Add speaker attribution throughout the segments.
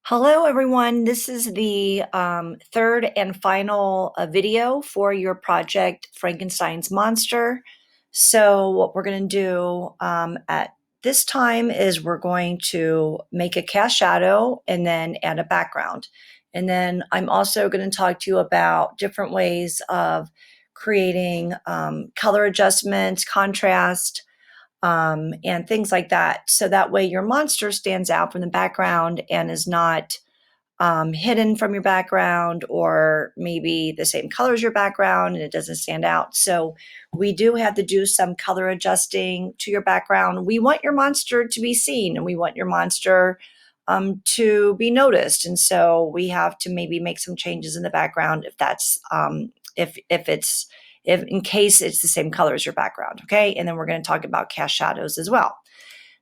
Speaker 1: Hello, everyone. This is the third and final video for your project, Frankenstein's Monster. So what we're going to do at this time is we're going to make a cast shadow and then add a background. And then I'm also going to talk to you about different ways of creating color adjustments, contrast, and things like that. So that way your monster stands out from the background and is not hidden from your background, or maybe the same color as your background and it doesn't stand out. So we do have to do some color adjusting to your background. We want your monster to be seen and we want your monster to be noticed. And so we have to maybe make some changes in the background if that's if in case it's the same color as your background. Okay. And then we're going to talk about cast shadows as well.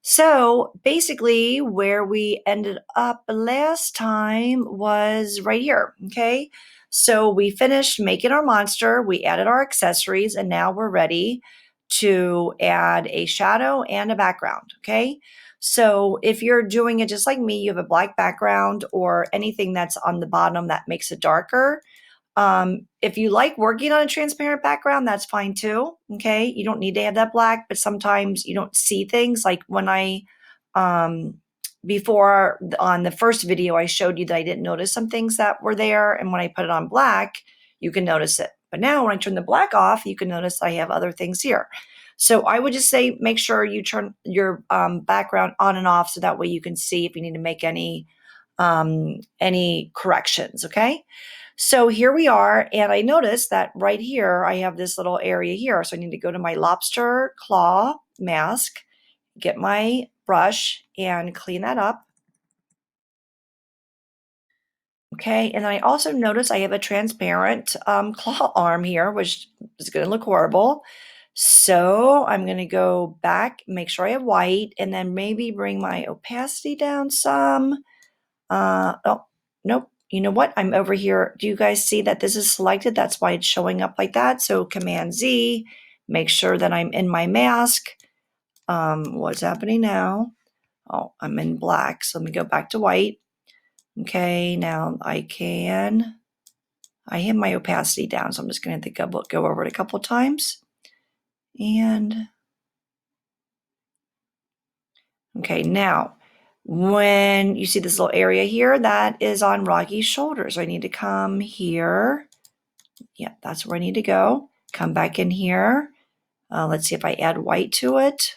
Speaker 1: So basically where we ended up last time was right here, okay? So we finished making our monster, we added our accessories, and now we're ready to add a shadow and a background, okay? So if you're doing it just like me, you have a black background or anything that's on the bottom that makes it darker. If you like working on a transparent background, that's fine too. Okay. You don't need to have that black, but sometimes you don't see things like when before on the first video, I showed you that I didn't notice some things that were there. And when I put it on black, you can notice it. But now when I turn the black off, you can notice I have other things here. So I would just say, make sure you turn your background on and off so that way you can see if you need to make any corrections. Okay. So here we are, and I noticed that right here, I have this little area here. So I need to go to my lobster claw mask, get my brush, and clean that up. Okay, and then I also notice I have a transparent claw arm here, which is going to look horrible. So I'm going to go back, make sure I have white, and then maybe bring my opacity down some. Oh, nope. You know what? I'm over here. Do you guys see that this is selected? That's why it's showing up like that. So Command Z, make sure that I'm in my mask. What's happening now? Oh, I'm in black. So let me go back to white. Okay, now I have my opacity down. So I'm just going to go over it a couple times. And okay, now when you see this little area here, that is on Rocky's shoulders. I need to come here. Yeah, that's where I need to go. Come back in here. Let's see if I add white to it.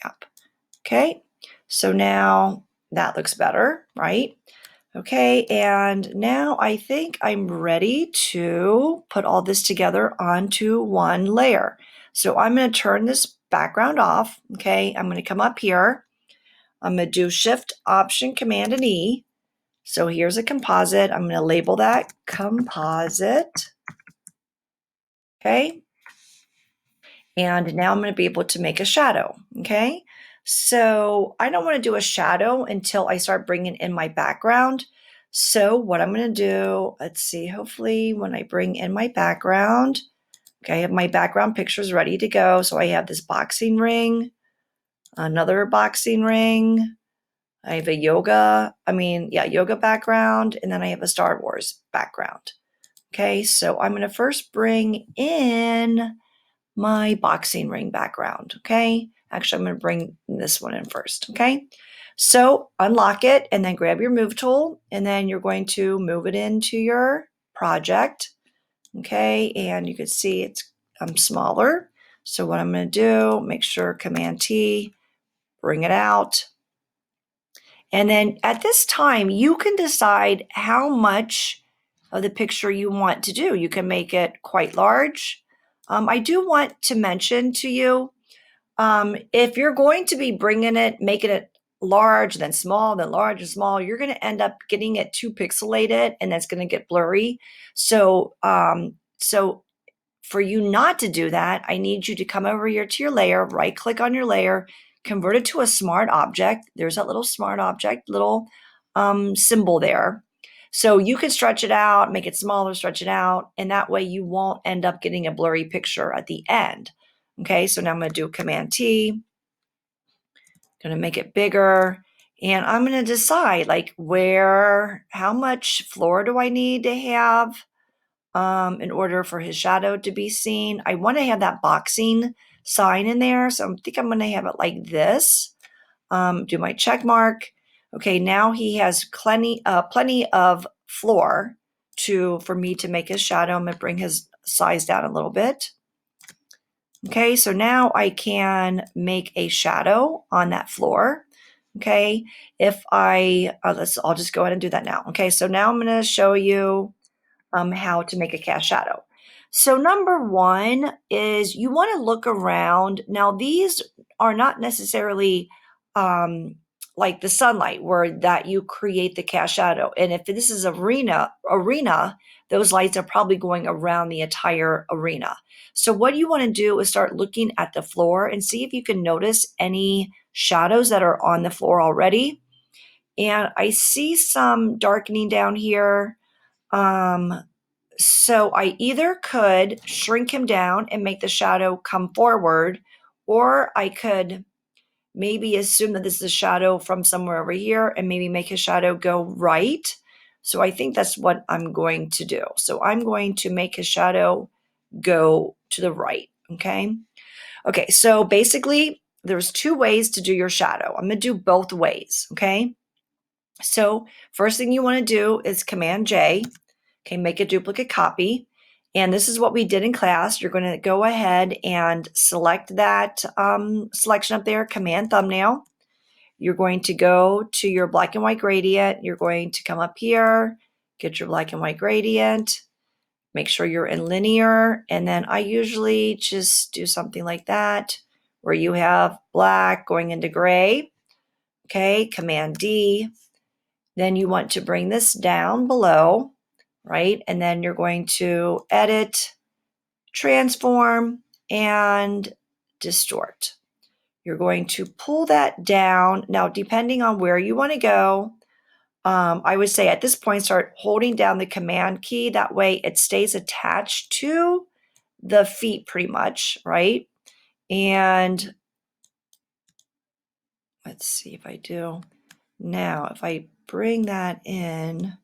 Speaker 1: Yep. Okay. So now that looks better, right? Okay. And now I think I'm ready to put all this together onto one layer. So I'm going to turn this background off. Okay. I'm going to come up here. I'm going to do Shift, Option, Command, and E. So here's a composite. I'm going to label that composite. Okay. And now I'm going to be able to make a shadow. Okay. So I don't want to do a shadow until I start bringing in my background. So what I'm going to do, let's see, hopefully when I bring in my background, okay, I have my background pictures ready to go. So I have this boxing ring, another boxing ring. I have a yoga background, and then I have a Star Wars background. Okay, so I'm going to first bring in my boxing ring background. Okay, actually, I'm going to bring this one in first. Okay, so unlock it and then grab your move tool, and then you're going to move it into your project. Okay, and you can see it's smaller. So what I'm going to do, make sure Command T, bring it out. And then at this time, you can decide how much of the picture you want to do. You can make it quite large. I do want to mention to you, if you're going to be making it large, then small, then large and small, you're going to end up getting it too pixelated and it's going to get blurry. So for you not to do that, I need you to come over here to your layer, right click on your layer, convert it to a smart object. There's that little smart object, little symbol there. So you can stretch it out, make it smaller, stretch it out, and that way you won't end up getting a blurry picture at the end. Okay, so now I'm going to do Command T. Going to make it bigger, And I'm going to decide like how much floor do I need to have in order for his shadow to be seen. I want to have that boxing sign in there. So I think I'm going to have it like this. Do my check mark. Okay, now he has plenty of floor for me to make his shadow. I'm going to bring his size down a little bit. Okay, so now I can make a shadow on that floor. Okay, I'll just go ahead and do that now. Okay, so now I'm going to show you how to make a cast shadow. So number one is you want to look around. Now these are not necessarily like the sunlight where that you create the cast shadow. And if this is arena, those lights are probably going around the entire arena. So what you want to do is start looking at the floor and see if you can notice any shadows that are on the floor already. And I see some darkening down here. So I either could shrink him down and make the shadow come forward, or I could maybe assume that this is a shadow from somewhere over here and maybe make his shadow go right. So I think that's what I'm going to do. So I'm going to make his shadow go to the right. Okay. Okay. So basically, there's two ways to do your shadow. I'm going to do both ways. Okay. So first thing you want to do is Command J. Okay, make a duplicate copy. And this is what we did in class. You're going to go ahead and select that selection up there, Command Thumbnail. You're going to go to your black and white gradient. You're going to come up here, get your black and white gradient. Make sure you're in linear. And then I usually just do something like that, where you have black going into gray. Okay, Command D. Then you want to bring this down below, right? And then you're going to edit, transform, and distort. You're going to pull that down. Now, depending on where you want to go, I would say at this point, start holding down the Command key. That way it stays attached to the feet pretty much, right? And let's see if I do. Now, if I bring that in,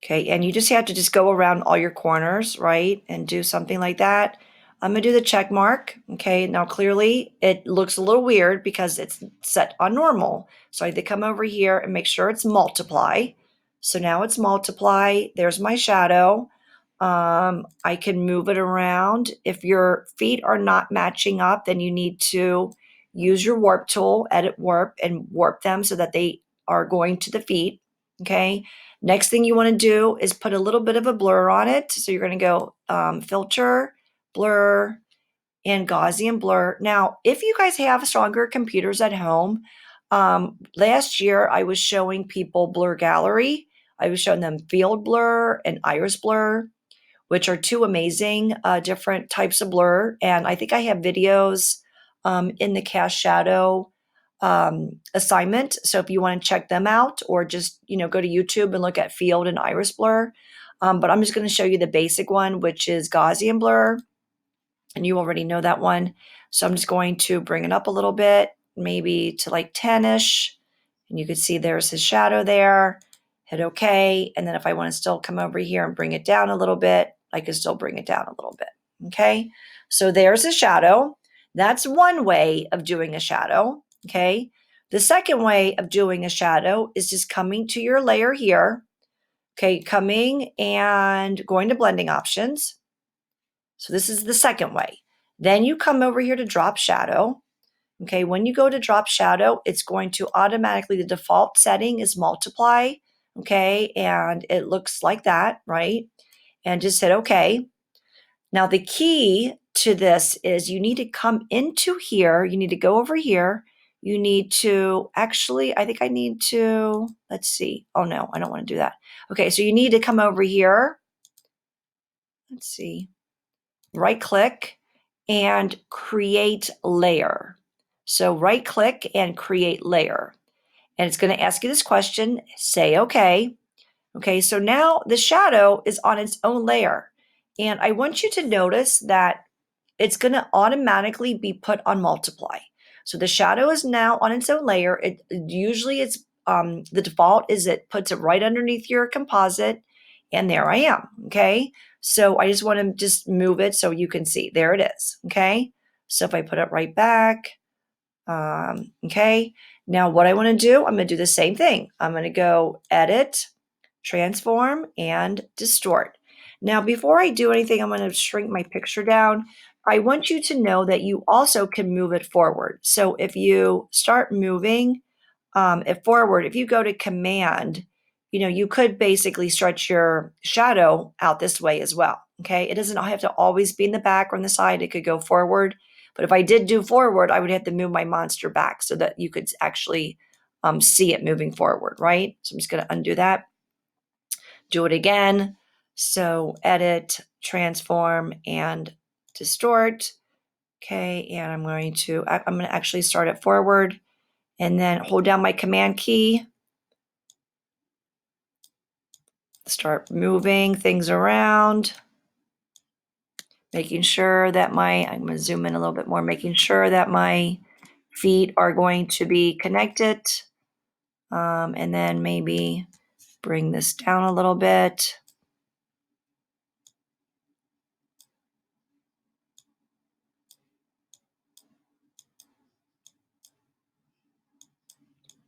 Speaker 1: okay, and you just have to just go around all your corners, right, and do something like that. I'm going to do the check mark. Okay, now clearly it looks a little weird because it's set on normal. So I have to come over here and make sure it's multiply. So now it's multiply. There's my shadow. I can move it around. If your feet are not matching up, then you need to use your warp tool, edit warp, and warp them so that they are going to the feet. Okay. Next thing you want to do is put a little bit of a blur on it. So you're going to go filter, blur, and Gaussian blur. Now, if you guys have stronger computers at home, last year I was showing people Blur Gallery. I was showing them field blur and iris blur, which are two amazing different types of blur. And I think I have videos in the cast shadow assignment. So if you want to check them out, or just, go to YouTube and look at field and iris blur. But I'm just going to show you the basic one, which is Gaussian blur. And you already know that one. So I'm just going to bring it up a little bit, maybe to like 10-ish. And you can see there's his shadow there. Hit OK. And then if I want to still come over here and bring it down a little bit, I can still bring it down a little bit. Okay. So there's a shadow. That's one way of doing a shadow. Okay. The second way of doing a shadow is just coming to your layer here. Okay. Coming and going to blending options. So this is the second way. Then you come over here to drop shadow. Okay, when you go to drop shadow, it's going to automatically, the default setting is multiply. Okay, and it looks like that, right? And just hit OK. Now the key to this is you need to come into here. You need to go over here. You need to actually, I think I need to, let's see. Oh no, I don't want to do that. Okay, so you need to come over here. Let's see. Right click and create layer. So right click and create layer. And it's going to ask you this question, say OK. Okay, so now the shadow is on its own layer. And I want you to notice that it's going to automatically be put on multiply. So the shadow is now on its own layer. Usually it's the default is it puts it right underneath your composite, and there I am. Okay. So I just want to just move it so you can see. There it is. Okay. So if I put it right back, okay. Now what I want to do, I'm going to do the same thing. I'm going to go edit, transform, and distort. Now, before I do anything, I'm going to shrink my picture down. I want you to know that you also can move it forward. So if you start moving it forward, if you go to command, you could basically stretch your shadow out this way as well. Okay. It doesn't have to always be in the back or on the side. It could go forward. But if I did do forward, I would have to move my monster back so that you could actually see it moving forward, right? So I'm just going to undo that. Do it again. So edit, transform, and distort. Okay, and I'm going to actually start it forward and then hold down my command key. Start moving things around, making sure that I'm going to zoom in a little bit more, making sure that my feet are going to be connected. And then maybe bring this down a little bit.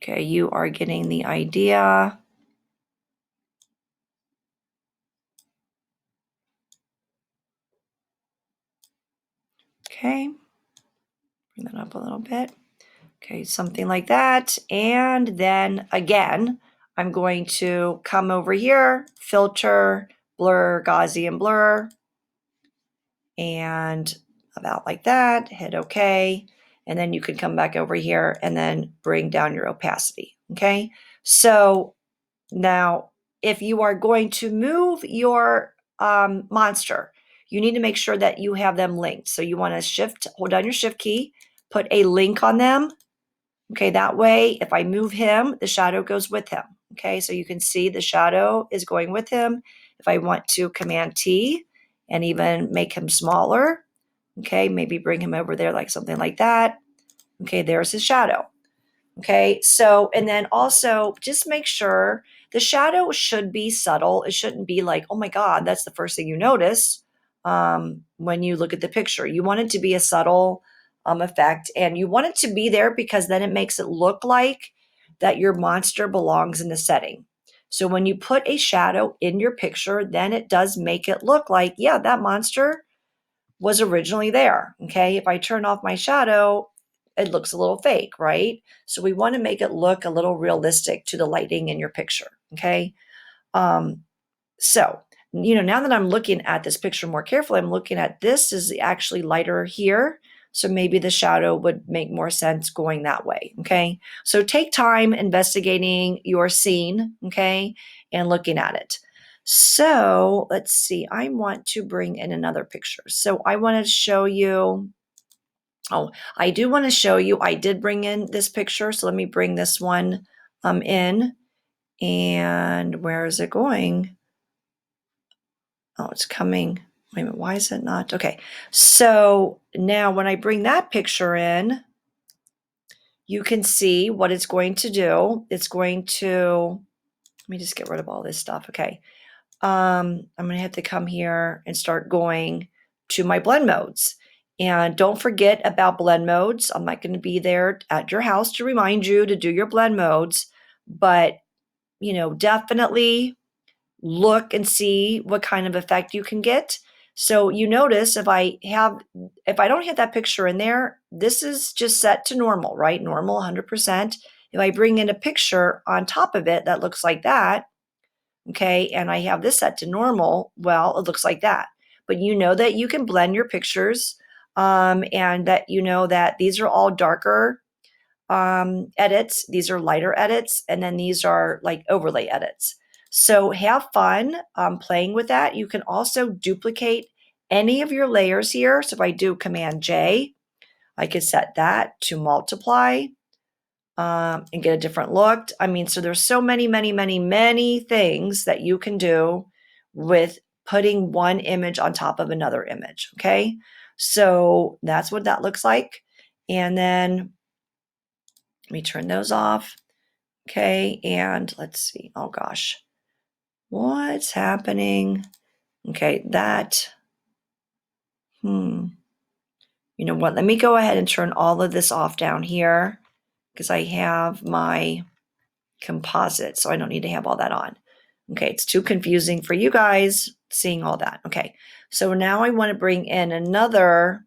Speaker 1: Okay, you are getting the idea. Okay, bring that up a little bit. Okay, something like that. And then again, I'm going to come over here, filter, blur, Gaussian blur, and about like that, hit OK. And then you can come back over here and then bring down your opacity. Okay, so now if you are going to move your monster, you need to make sure that you have them linked. So you want to hold down your shift key, put a link on them. Okay, that way, if I move him, the shadow goes with him. Okay, so you can see the shadow is going with him. If I want to Command T and even make him smaller, okay, maybe bring him over there like something like that. Okay, there's his shadow. Okay, so, and then also just make sure the shadow should be subtle. It shouldn't be like, oh my God, that's the first thing you notice when you look at the picture. You want it to be a subtle effect, and you want it to be there because then it makes it look like that your monster belongs in the setting. So when you put a shadow in your picture, then it does make it look like, yeah, that monster was originally there. Okay, if I turn off my shadow, it looks a little fake, right? So we want to make it look a little realistic to the lighting in your picture. Okay, so now that I'm looking at this picture more carefully, I'm looking at this is actually lighter here. So maybe the shadow would make more sense going that way. Okay, so take time investigating your scene, okay, and looking at it. So let's see, I want to bring in another picture. So I want to show you, I do want to show you, I did bring in this picture. So let me bring this one in. And where is it going? Oh, it's coming. Wait a minute, why is it not? Okay, so now when I bring that picture in, you can see what it's going to do. It's going to, let me just get rid of all this stuff. Okay, I'm going to have to come here and start going to my blend modes. And don't forget about blend modes. I'm not going to be there at your house to remind you to do your blend modes, but definitely look and see what kind of effect you can get. So you notice if I don't have that picture in there, this is just set to normal, right? Normal 100%. If I bring in a picture on top of it that looks like that, okay, and I have this set to normal, well, it looks like that. But you know that you can blend your pictures and that that these are all darker edits. These are lighter edits, and then these are like overlay edits. So have fun playing with that. You can also duplicate any of your layers here. So if I do Command J, I could set that to multiply and get a different look. I mean, so there's so many, many, many, many things that you can do with putting one image on top of another image. Okay. So that's what that looks like. And then let me turn those off. Okay, and let's see. Oh gosh, what's happening? Okay, that, you know what? Let me go ahead and turn all of this off down here because I have my composite, so I don't need to have all that on. Okay, it's too confusing for you guys seeing all that. Okay, so now I want to bring in another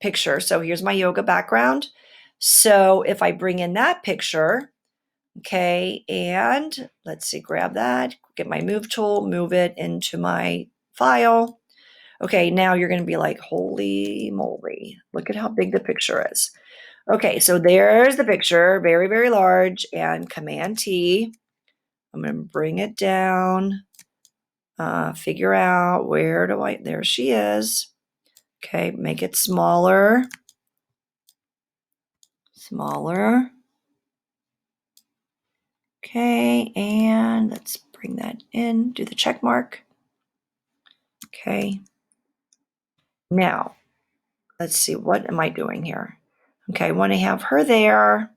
Speaker 1: picture. So here's my yoga background. So if I bring in that picture, okay, and let's see, grab that, get my move tool, move it into my file. Okay, now you're going to be like, holy moly, look at how big the picture is. Okay, so there's the picture, very, very large, and Command T. I'm going to bring it down, figure out there she is. Okay, make it smaller, smaller. Okay, and let's bring that in, do the check mark. Okay, now let's see, what am I doing here? Okay, I want to have her there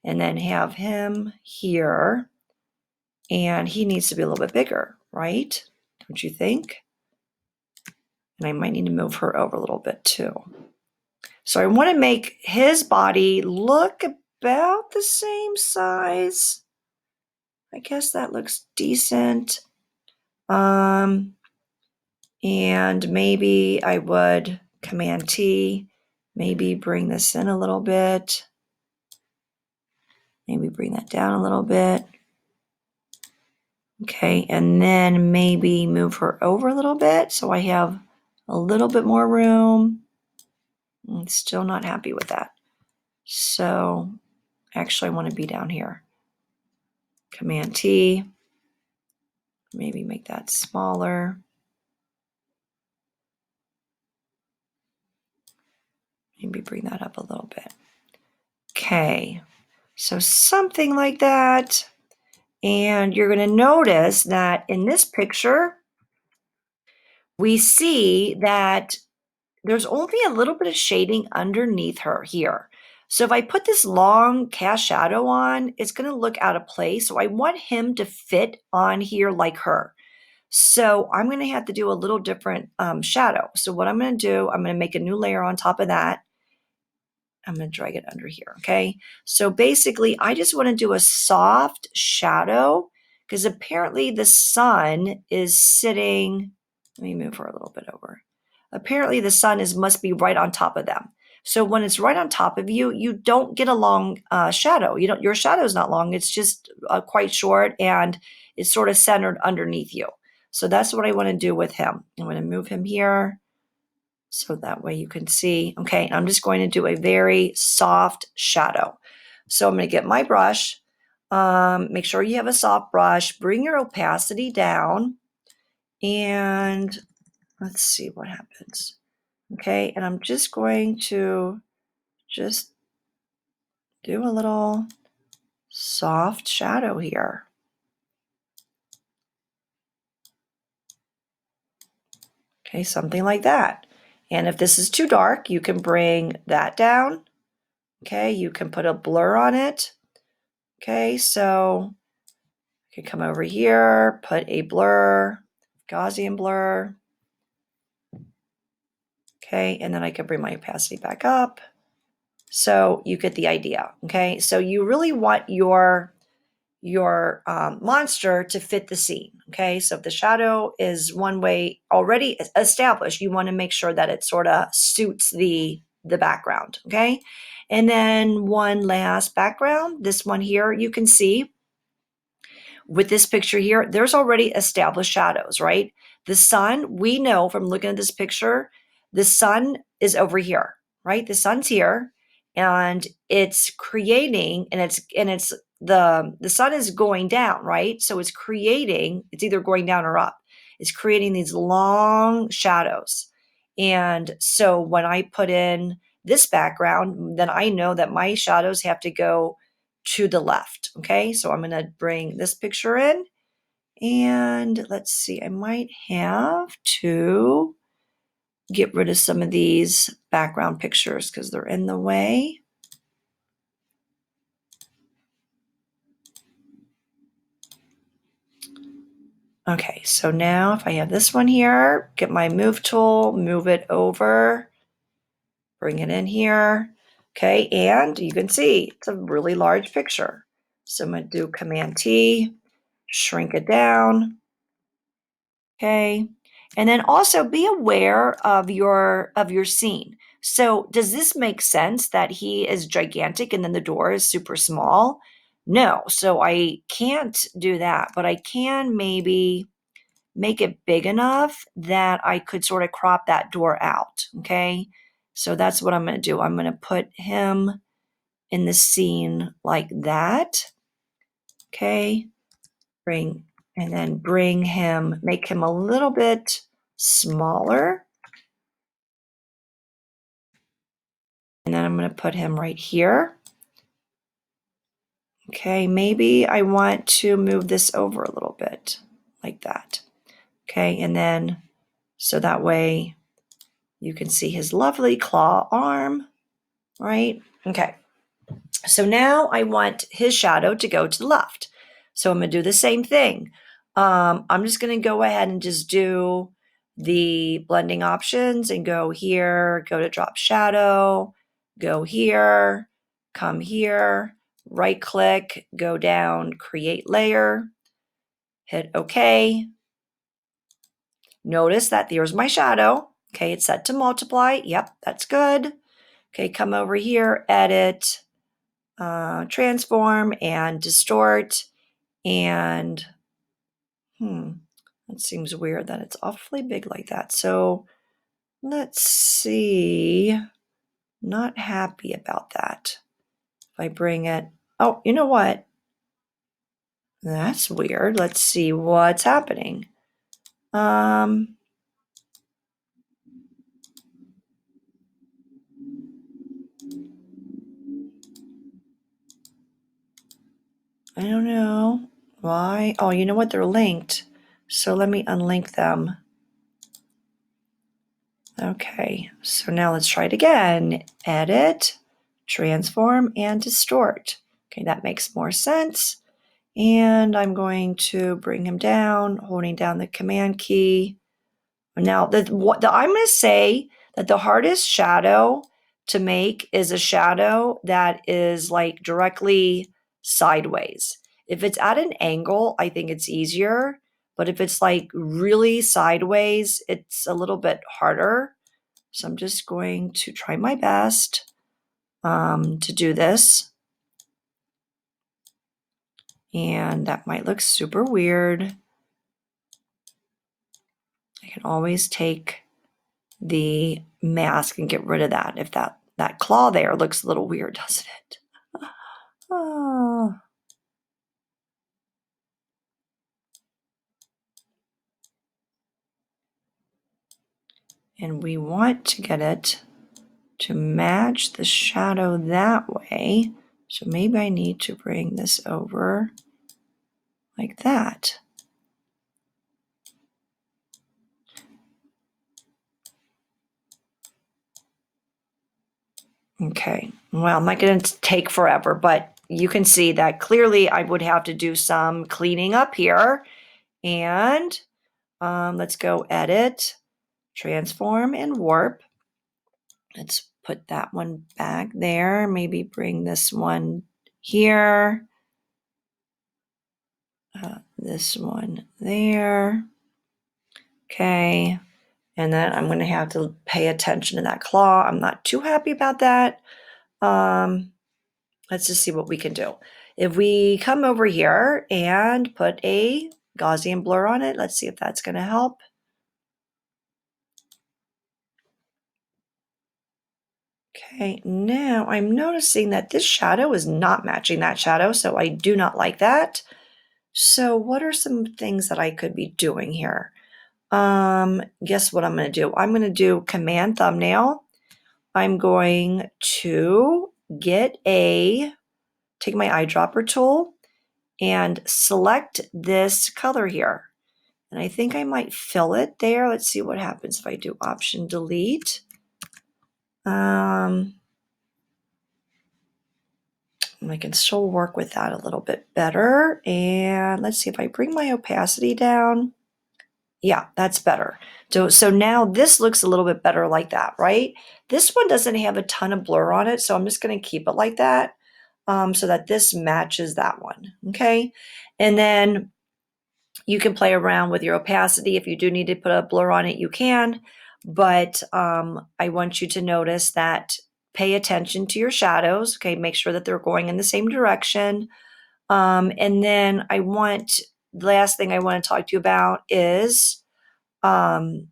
Speaker 1: and then have him here, and he needs to be a little bit bigger, right? Don't you think? And I might need to move her over a little bit too. So I want to make his body look about the same size. I guess that looks decent. And maybe I would Command T, maybe bring this in a little bit. Maybe bring that down a little bit. Okay, and then maybe move her over a little bit so I have a little bit more room. I'm still not happy with that. So actually I want to be down here. Command T, maybe make that smaller. Maybe bring that up a little bit. Okay, so something like that. And you're going to notice that in this picture, we see that there's only a little bit of shading underneath her here. So if I put this long cast shadow on, it's going to look out of place. So I want him to fit on here like her. So I'm going to have to do a little different shadow. So what I'm going to do, I'm going to make a new layer on top of that. I'm going to drag it under here, okay? So basically, I just want to do a soft shadow because apparently the sun is sitting, let me move her a little bit over. Apparently the sun must be right on top of them. So when it's right on top of you, you don't get a long shadow. Your shadow is not long. It's just quite short and it's sort of centered underneath you. So that's what I want to do with him. I'm going to move him here. So that way you can see, okay, I'm just going to do a very soft shadow. So I'm going to get my brush, make sure you have a soft brush, bring your opacity down, and let's see what happens. Okay, and I'm just going to just do a little soft shadow here. Okay, something like that. And if this is too dark, you can bring that down. Okay, you can put a blur on it. Okay, so I can come over here, put a blur, Gaussian blur. Okay, and then I can bring my opacity back up. So you get the idea. Okay, so you really want your monster to fit the scene. Okay, so if the shadow is one way already established, you want to make sure that it sort of suits the background. Okay, and then one last background. This one here, you can see with this picture here, there's already established shadows, right? The sun, we know from looking at this picture, the sun is over here, right? The sun's here and it's creating, and it's the sun is going down, right? So it's creating, it's either going down or up. It's creating these long shadows. And so when I put in this background, then I know that my shadows have to go to the left. Okay, so I'm going to bring this picture in, and let's see, I might have to get rid of some of these background pictures because they're in the way. Okay, so now if I have this one here, get my move tool, move it over, bring it in here. Okay, and you can see it's a really large picture. So I'm going to do Command T, shrink it down. Okay, and then also be aware of your scene. So does this make sense that he is gigantic and then the door is super small? No, so I can't do that, but I can maybe make it big enough that I could sort of crop that door out. Okay, so that's what I'm going to do. I'm going to put him in the scene like that. Okay, and then bring him, make him a little bit smaller. And then I'm going to put him right here. Okay, maybe I want to move this over a little bit like that. Okay, and then so that way you can see his lovely claw arm, right? Okay, so now I want his shadow to go to the left. So I'm going to do the same thing. I'm just going to go ahead and just do the blending options and go here, go to drop shadow, go here, come here, right click, go down, create layer, hit OK. Notice that there's my shadow. Okay, it's set to multiply. Yep, that's good. Okay, come over here, edit, transform and distort. And that seems weird that it's awfully big like that. So let's see. Not happy about that. If I bring it, oh, you know what? That's weird. Let's see what's happening. I don't know why. Oh, you know what? They're linked. So let me unlink them. Okay, so now let's try it again. Edit, transform, and distort. Okay, that makes more sense. And I'm going to bring him down, holding down the command key. Now, I'm going to say that the hardest shadow to make is a shadow that is like directly sideways. If it's at an angle, I think it's easier. But if it's like really sideways, it's a little bit harder. So I'm just going to try my best to do this. And that might look super weird. I can always take the mask and get rid of that if that claw there looks a little weird, doesn't it? Oh. And we want to get it to match the shadow that way. So maybe I need to bring this over like that. Okay, well, I'm not going to take forever, but you can see that clearly I would have to do some cleaning up here. And let's go edit, transform, and warp. Let's put that one back there. Maybe bring this one here. This one there. Okay. And then I'm going to have to pay attention to that claw. I'm not too happy about that. Let's just see what we can do. If we come over here and put a Gaussian blur on it, let's see if that's going to help. Okay, now I'm noticing that this shadow is not matching that shadow, so I do not like that. So what are some things that I could be doing here? Guess what I'm going to do? I'm going to do Command Thumbnail. I'm going to take my eyedropper tool and select this color here. And I think I might fill it there. Let's see what happens if I do Option Delete. I can still work with that a little bit better. And let's see if I bring my opacity down. Yeah, that's better. So now this looks a little bit better like that, right? This one doesn't have a ton of blur on it, so I'm just going to keep it like that so that this matches that one, okay? And then you can play around with your opacity. If you do need to put a blur on it, you can. But I want you to notice that pay attention to your shadows, okay? Make sure that they're going in the same direction. And then the last thing I want to talk to you about is um,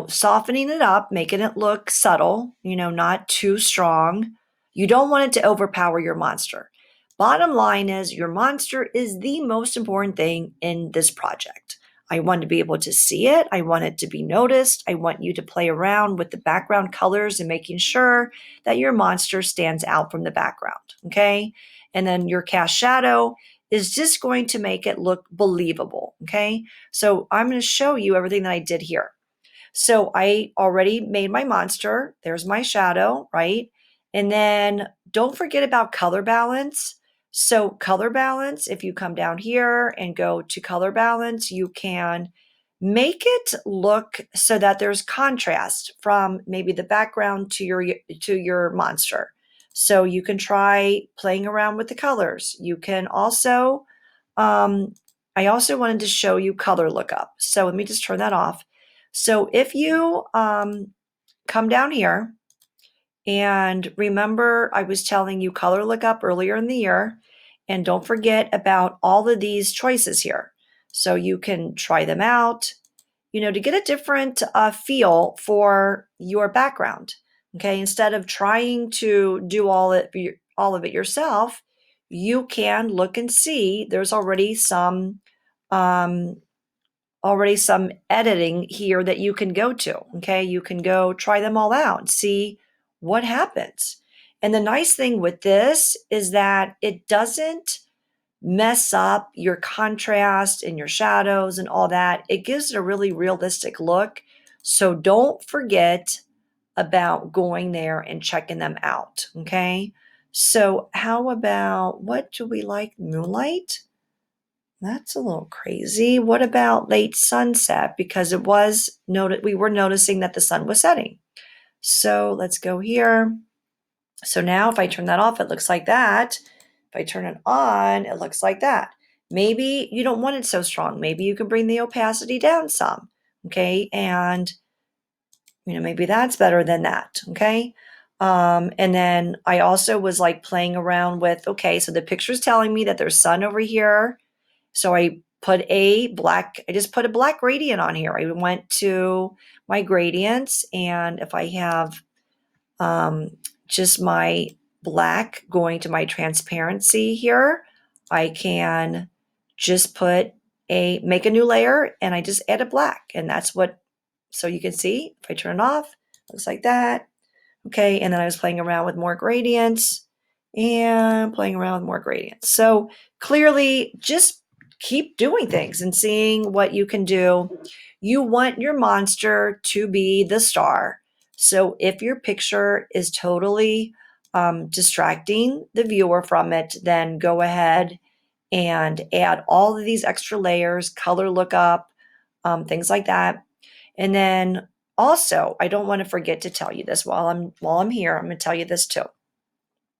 Speaker 1: softening it up, making it look subtle, not too strong. You don't want it to overpower your monster. Bottom line is your monster is the most important thing in this project. I want to be able to see it. I want it to be noticed. I want you to play around with the background colors and making sure that your monster stands out from the background. Okay. And then your cast shadow is just going to make it look believable. Okay. So I'm going to show you everything that I did here. So I already made my monster. There's my shadow, right? And then don't forget about color balance. So color balance, if you come down here and go to color balance, you can make it look so that there's contrast from maybe the background to your monster. So you can try playing around with the colors. You can also, I also wanted to show you color lookup. So let me just turn that off. So if you come down here and remember I was telling you color lookup earlier in the year, and don't forget about all of these choices here. So you can try them out, to get a different feel for your background. Okay, instead of trying to do all of it yourself, you can look and see there's um, already some editing here that you can go to. Okay, you can go try them all out and see what happens. And the nice thing with this is that it doesn't mess up your contrast and your shadows and all that. It gives it a really realistic look. So don't forget about going there and checking them out. Okay, so how about, what do we like? Moonlight? That's a little crazy. What about late sunset? Because we were noticing that the sun was setting. So let's go here. So now if I turn that off, it looks like that. If I turn it on, it looks like that. Maybe you don't want it so strong. Maybe you can bring the opacity down some. Okay. And maybe that's better than that. Okay. And then I also was like playing around with, okay, so the picture's telling me that there's sun over here. So I just put a black gradient on here. I went to my gradients, and if I have just my black going to my transparency here, I can just make a new layer, and I just add a black, and so you can see if I turn it off, looks like that. Okay, and then I was playing around with more gradients and playing around with more gradients. So clearly, just keep doing things and seeing what you can do. You want your monster to be the star. So if your picture is totally distracting the viewer from it, then go ahead and add all of these extra layers, color lookup, things like that. And then also, I don't want to forget to tell you this while I'm here. I'm going to tell you this too.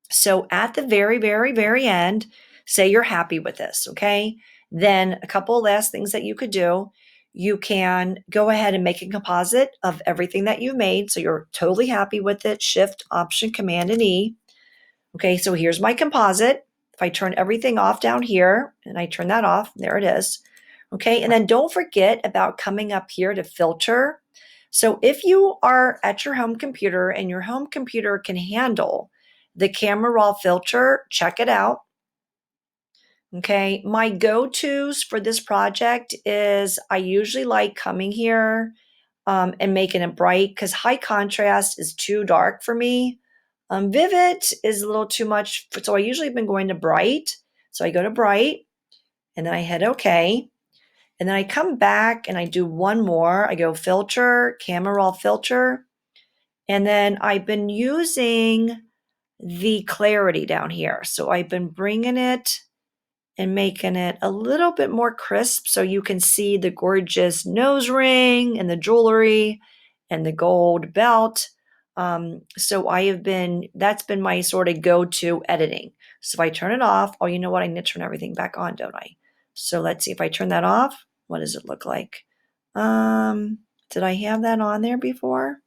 Speaker 1: So at the very, very, very end, say you're happy with this, okay? Then a couple of last things that you could do. You can go ahead and make a composite of everything that you made. So you're totally happy with it. Shift, Option, Command, and E. Okay, so here's my composite. If I turn everything off down here, and I turn that off, there it is. Okay, and then don't forget about coming up here to filter. So if you are at your home computer and your home computer can handle the camera raw filter, check it out. Okay, my go-tos for this project is I usually like coming here and making it bright because high contrast is too dark for me. Vivid is a little too much, so I usually have been going to bright. So I go to bright and then I hit OK. And then I come back and I do one more. I go filter, camera raw filter. And then I've been using the clarity down here. So I've been bringing it and making it a little bit more crisp so you can see the gorgeous nose ring and the jewelry and the gold belt. So that's been my sort of go-to editing. So if I turn it off, oh, you know what? I need to turn everything back on, don't I? So let's see if I turn that off, what does it look like? Did I have that on there before?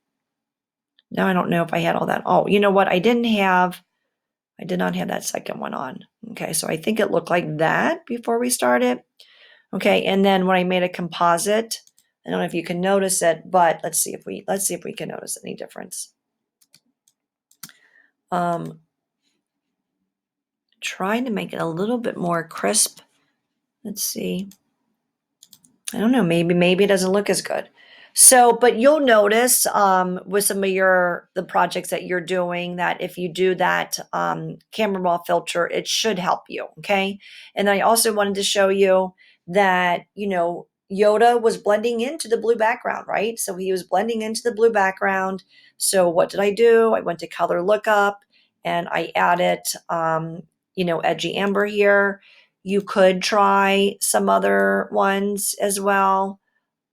Speaker 1: No, I don't know if I had all that. Oh, you know what? I did not have that second one on. Okay, so I think it looked like that before we started. Okay, and then when I made a composite, I don't know if you can notice it, but let's see if we can notice any difference. Trying to make it a little bit more crisp. Let's see. I don't know, maybe it doesn't look as good. So, but you'll notice with some of the projects that you're doing that if you do that camera raw filter, it should help you. Okay. And I also wanted to show you that, Yoda was blending into the blue background, right? So he was blending into the blue background. So what did I do? I went to color lookup and I added, edgy amber here. You could try some other ones as well,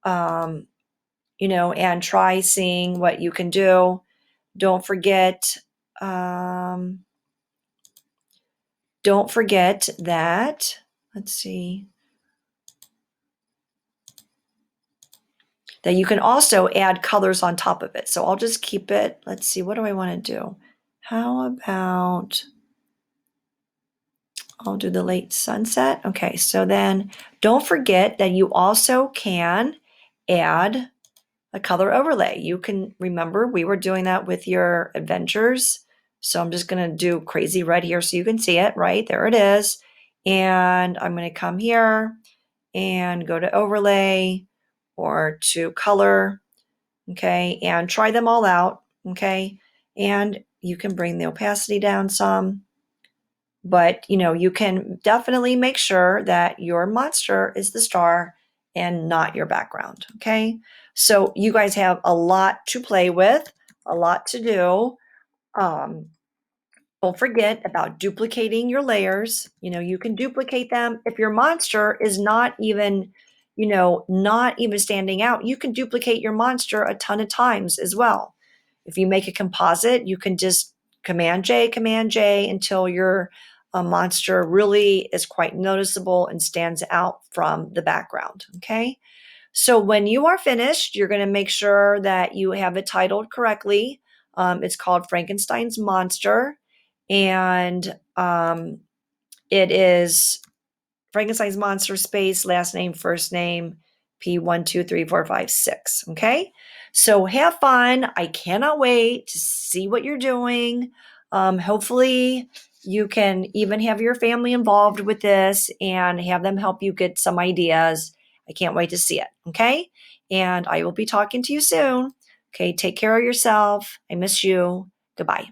Speaker 1: and try seeing what you can do. Don't forget, um, don't forget that, let's see, that you can also add colors on top of it. So I'll just keep it. Let's see, what do I want to do? How about I'll do the late sunset. Okay, so then don't forget that you also can add a color overlay. You can remember we were doing that with your adventures. So I'm just going to do crazy red here so you can see it, right? There it is. And I'm going to come here and go to overlay or to color. Okay, and try them all out. Okay, and you can bring the opacity down some. But, you can definitely make sure that your monster is the star and not your background. Okay. So you guys have a lot to play with, a lot to do. Um, don't forget about duplicating your layers. You can duplicate them. If your monster is not even standing out, you can duplicate your monster a ton of times as well. If you make a composite, you can just Command J until your monster really is quite noticeable and stands out from the background. Okay. So when you are finished, you're going to make sure that you have it titled correctly. It's called Frankenstein's Monster. And it is Frankenstein's Monster space, last name, first name, P123456. Okay. So have fun. I cannot wait to see what you're doing. Hopefully, you can even have your family involved with this and have them help you get some ideas. I can't wait to see it. Okay. And I will be talking to you soon. Okay. Take care of yourself. I miss you. Goodbye.